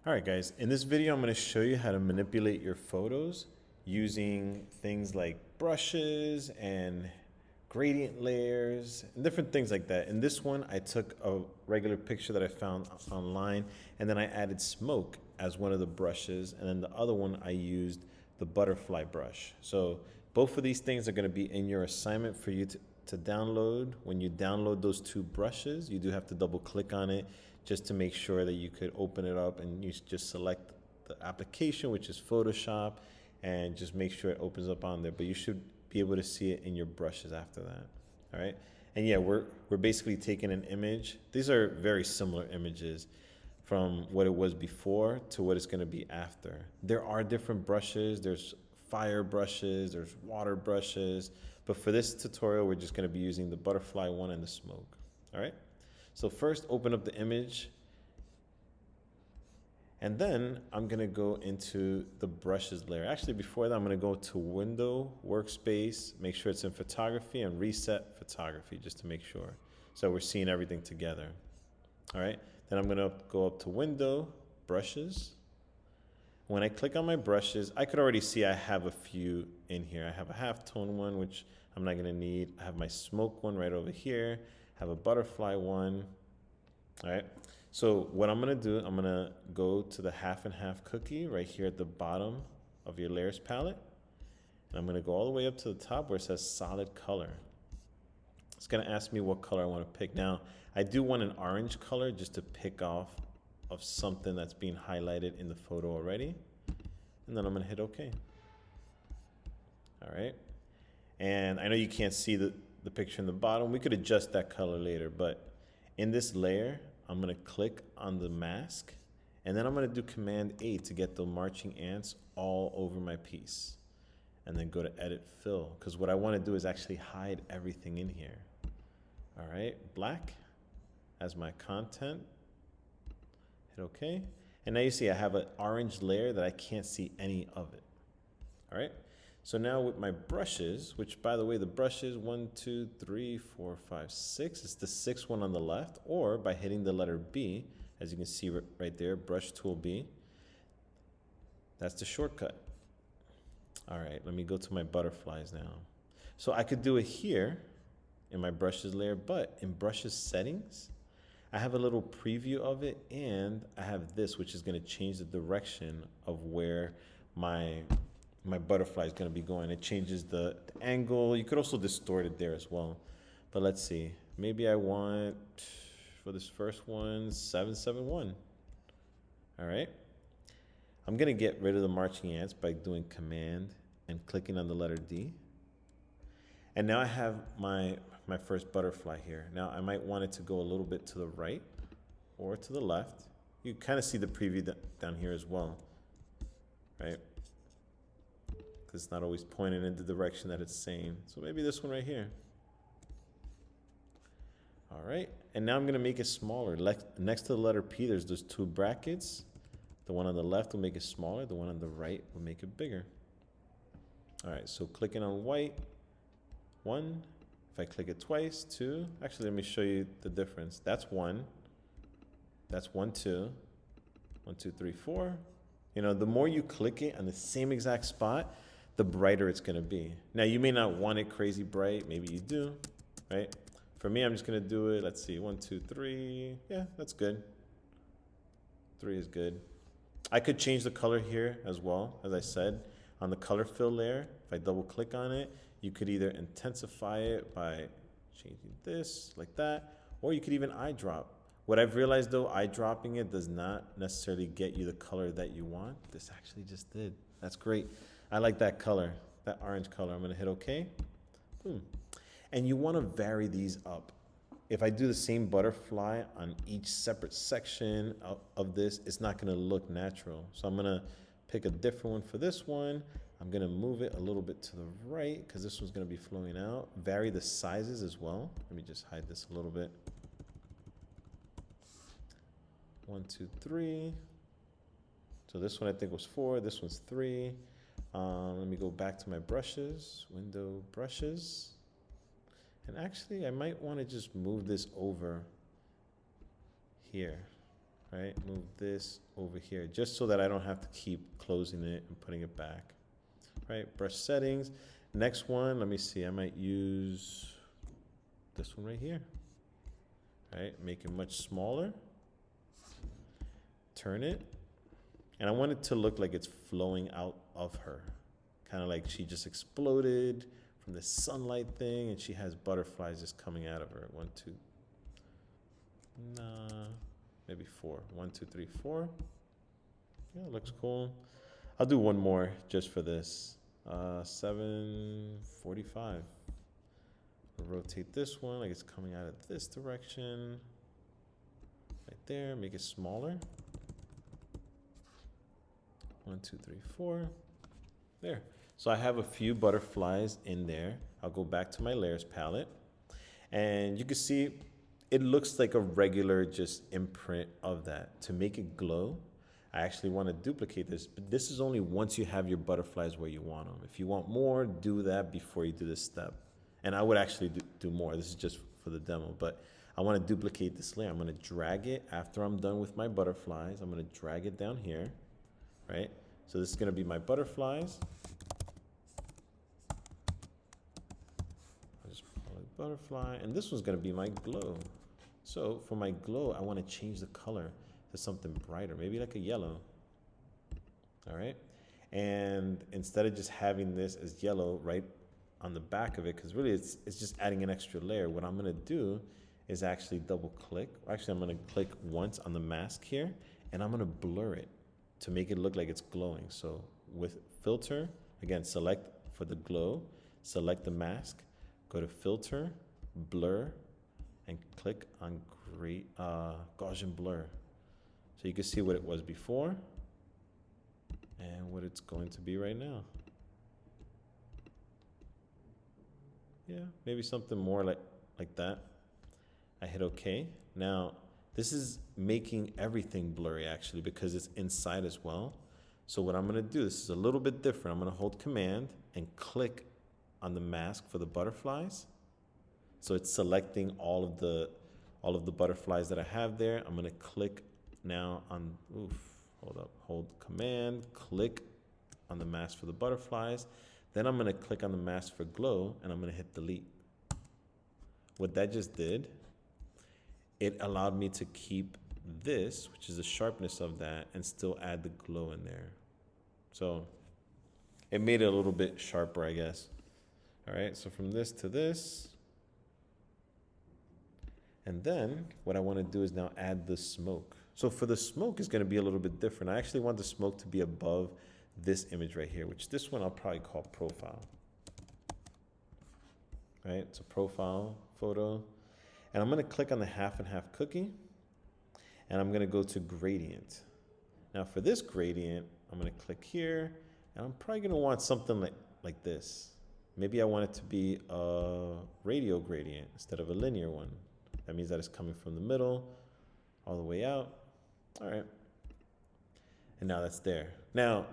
All right, guys, in this video, I'm going to show you how to manipulate your photos using things like brushes and gradient layers and different things like that. In this one, I took a regular picture that I found online, and then I added smoke as one of the brushes. And then the other one, I used the butterfly brush. So both of these things are going to be in your assignment for you to download. When you download those two brushes, you do have to double click on it just to make sure that you could open it up, and you just select the application, which is Photoshop, and just make sure it opens up on there. But you should be able to see it in your brushes after that. All right. And yeah, we're basically taking an image. These are very similar images from what it was before to what it's going to be after. There are different brushes. There's fire brushes, there's water brushes, but for this tutorial, we're just going to be using the butterfly one and the smoke. All right. So first, open up the image, and then I'm going to go into the brushes layer. Actually, before that, I'm going to go to Window, Workspace, make sure it's in Photography, and Reset Photography, just to make sure. So we're seeing everything together. All right. Then I'm going to go up to Window, Brushes. When I click on my brushes, I could already see I have a few in here. I have a halftone one, which I'm not going to need. I have my smoke one right over here. I have a butterfly one. All right. So what I'm going to do, I'm going to go to the half and half cookie right here at the bottom of your layers palette. And I'm going to go all the way up to the top where it says solid color. It's going to ask me what color I want to pick. Now, I do want an orange color just to pick off of something that's being highlighted in the photo already. And then I'm going to hit OK. All right. And I know you can't see the picture in the bottom. We could adjust that color later, but in this layer, I'm going to click on the mask, and then I'm going to do Command A to get the marching ants all over my piece, and then go to Edit Fill, because what I want to do is actually hide everything in here. All right, black as my content. Hit OK. And now you see I have an orange layer that I can't see any of it. All right. So now with my brushes, which by the way, the brushes 1, 2, 3, 4, 5, 6. It's the sixth one on the left, or by hitting the letter B, as you can see right there, brush tool B. That's the shortcut. All right, let me go to my butterflies now. So I could do it here in my brushes layer, but in brushes settings, I have a little preview of it, and I have this, which is going to change the direction of where my butterfly is going to be going. It changes the angle. You could also distort it there as well. But let's see. Maybe I want, for this first one, 771. All right. I'm going to get rid of the marching ants by doing Command and clicking on the letter D. And now I have my first butterfly here. Now I might want it to go a little bit to the right or to the left. You kind of see the preview down here as well, right? Because it's not always pointing in the direction that it's saying. So maybe this one right here. All right, and now I'm going to make it smaller. Next to the letter P, there's those two brackets. The one on the left will make it smaller. The one on the right will make it bigger. All right, so clicking on white, 1. If I click it twice, 2. Actually, let me show you the difference. That's 1. That's 1, 2. 1, 2, 3, 4. You know, the more you click it on the same exact spot, the brighter it's going to be. Now, you may not want it crazy bright. Maybe you do, right? For me, I'm just going to do it. Let's see. 1, 2, 3. Yeah, that's good. 3 is good. I could change the color here as well, as I said. On the color fill layer, if I double click on it, you could either intensify it by changing this like that, or you could even eyedrop. What I've realized though, eyedropping it does not necessarily get you the color that you want. This actually just did. That's great. I like that color, that orange color. I'm going to hit OK. Boom. And you want to vary these up. If I do the same butterfly on each separate section of this, it's not going to look natural. So I'm going to pick a different one for this one. I'm going to move it a little bit to the right because this one's going to be flowing out. Vary the sizes as well. Let me just hide this a little bit. 1, 2, 3. So this one I think was 4. This one's 3. Let me go back to my brushes, Window, Brushes. And actually, I might want to just move this over here. right? Move this over here, just so that I don't have to keep closing it and putting it back, right? Brush settings. Next one, let me see, I might use this one right here, right? Make it much smaller. Turn it. And I want it to look like it's flowing out of her. Kind of like she just exploded from the sunlight thing and she has butterflies just coming out of her. 1, 2, nah, maybe 4. 1, 2, 3, 4. Yeah, looks cool. I'll do one more just for this. 7:45. Rotate this one like it's coming out of this direction. Right there, make it smaller. 1, 2, 3, 4. There. So I have a few butterflies in there. I'll go back to my layers palette. And you can see it looks like a regular just imprint of that. To make it glow, I actually want to duplicate this. But this is only once you have your butterflies where you want them. If you want more, do that before you do this step. And I would actually do more. This is just for the demo. But I want to duplicate this layer. I'm going to drag it after I'm done with my butterflies. I'm going to drag it down here. Right? So this is going to be my butterflies. I'll just call it butterfly. And this one's going to be my glow. So for my glow, I want to change the color to something brighter, maybe like a yellow. All right? And instead of just having this as yellow right on the back of it, because really it's just adding an extra layer, what I'm going to do is actually double click. Actually, I'm going to click once on the mask here, and I'm going to blur it to make it look like it's glowing. So with filter, again, select for the glow, select the mask, go to filter, blur, and click on Gaussian blur. So you can see what it was before and what it's going to be right now. Yeah, maybe something more like that. I hit OK. Now, this is making everything blurry actually because it's inside as well. So what I'm going to do, this is a little bit different. I'm going to hold Command and click on the mask for the butterflies. So it's selecting all of the butterflies that I have there. I'm going to click now on, hold Command, click on the mask for the butterflies. Then I'm going to click on the mask for glow and I'm going to hit delete. What that just did, it allowed me to keep this, which is the sharpness of that, and still add the glow in there. So it made it a little bit sharper, I guess. All right, so from this to this. And then what I want to do is now add the smoke. So for the smoke is going to be a little bit different. I actually want the smoke to be above this image right here, which this one I'll probably call profile. Right, it's a profile photo. And I'm going to click on the half and half cookie. And I'm going to go to gradient. Now for this gradient, I'm going to click here. And I'm probably going to want something like this. Maybe I want it to be a radial gradient instead of a linear one. That means that it's coming from the middle all the way out. All right. And now that's there. Now,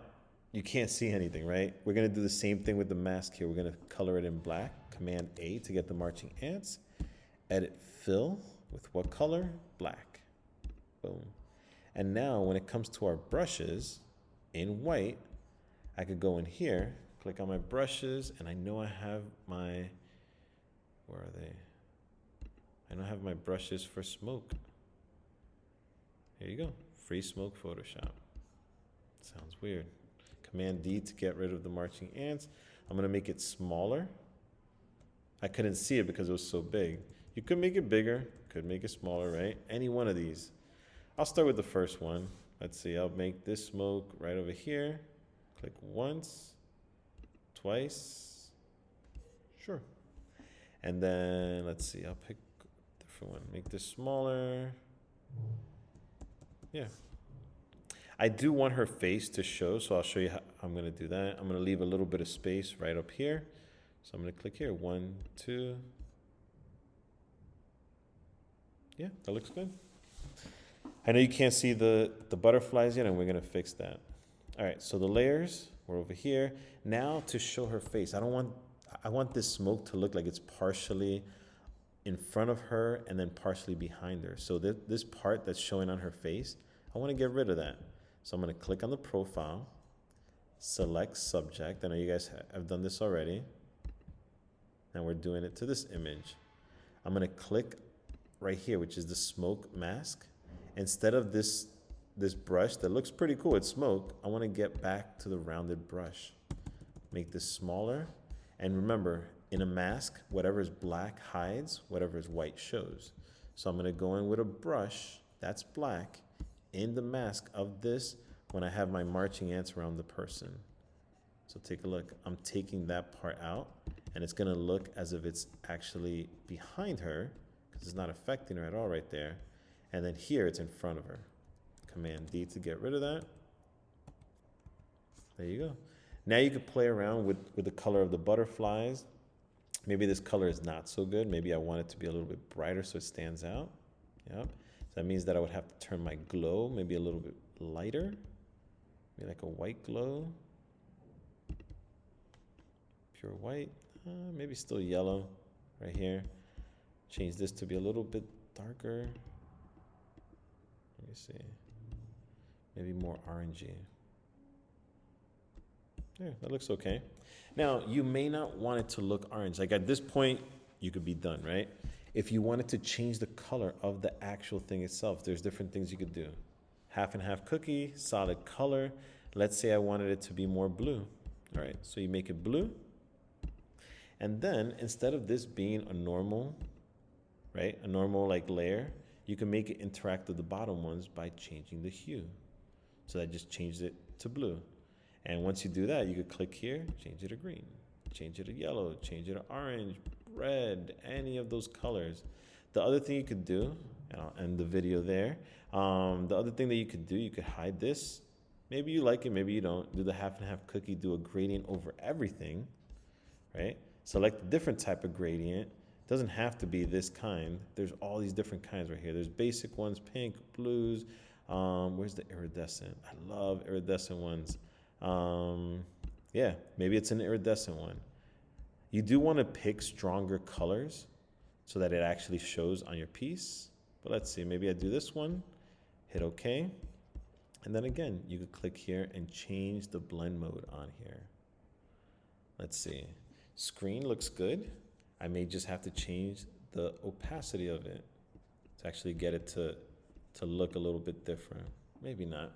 you can't see anything, right? We're going to do the same thing with the mask here. We're going to color it in black. Command A to get the marching ants. Edit fill with what color? Black. Boom. And now when it comes to our brushes in white, I could go in here, click on my brushes, and I know I have my, where are they? I know I have my brushes for smoke. Here you go. Free smoke Photoshop. Sounds weird. Command D to get rid of the marching ants. I'm going to make it smaller. I couldn't see it because it was so big. You could make it bigger, could make it smaller, right? Any one of these. I'll start with the first one. Let's see, I'll make this smoke right over here. Click once, twice, sure. And then let's see, I'll pick a different one. Make this smaller. Yeah. I do want her face to show, so I'll show you how I'm gonna do that. I'm gonna leave a little bit of space right up here. So I'm gonna click here, 1, 2. Yeah, that looks good. I know you can't see the butterflies yet, and we're gonna fix that. All right, so the layers, we're over here. Now to show her face, I want this smoke to look like it's partially in front of her and then partially behind her. So this part that's showing on her face, I want to get rid of that. So I'm going to click on the profile, select subject. I know you guys have done this already. Now we're doing it to this image. I'm going to click right here, which is the smoke mask. Instead of this brush that looks pretty cool, it's smoke, I want to get back to the rounded brush. Make this smaller. And remember, in a mask, whatever is black hides, whatever is white shows. So I'm going to go in with a brush that's black in the mask of this when I have my marching ants around the person. So take a look. I'm taking that part out, and it's going to look as if it's actually behind her because it's not affecting her at all right there. And then here it's in front of her. Command D to get rid of that. There you go. Now you can play around with the color of the butterflies. Maybe this color is not so good. Maybe I want it to be a little bit brighter so it stands out. Yep. So that means that I would have to turn my glow maybe a little bit lighter. Maybe like a white glow. Pure white. Maybe still yellow right here. Change this to be a little bit darker. Let me see. Maybe more orangey. Yeah, that looks okay. Now, you may not want it to look orange. Like at this point, you could be done, right? If you wanted to change the color of the actual thing itself, there's different things you could do. Half and half cookie, solid color. Let's say I wanted it to be more blue. All right, so you make it blue. And then instead of this being a normal, right, a normal like layer, you can make it interact with the bottom ones by changing the hue. So that just changed it to blue. And once you do that, you could click here, change it to green, change it to yellow, change it to orange, red, any of those colors. The other thing you could do, and I'll end the video there. The other thing that you could do, you could hide this. Maybe you like it, maybe you don't. Do the half and half cookie, do a gradient over everything, right? Select a different type of gradient. It doesn't have to be this kind. There's all these different kinds right here. There's basic ones, pink, blues. Where's the iridescent? I love iridescent ones. Yeah, maybe it's an iridescent one. You do want to pick stronger colors so that it actually shows on your piece. But let's see, maybe I do this one, hit OK. And then again, you could click here and change the blend mode on here. Let's see, screen looks good. I may just have to change the opacity of it to actually get it to look a little bit different. Maybe not.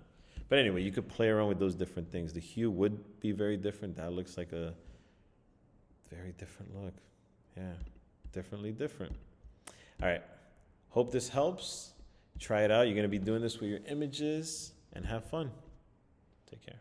But anyway, you could play around with those different things. The hue would be very different. That looks like a very different look. Yeah, differently different. All right, hope this helps. Try it out. You're going to be doing this with your images and have fun. Take care.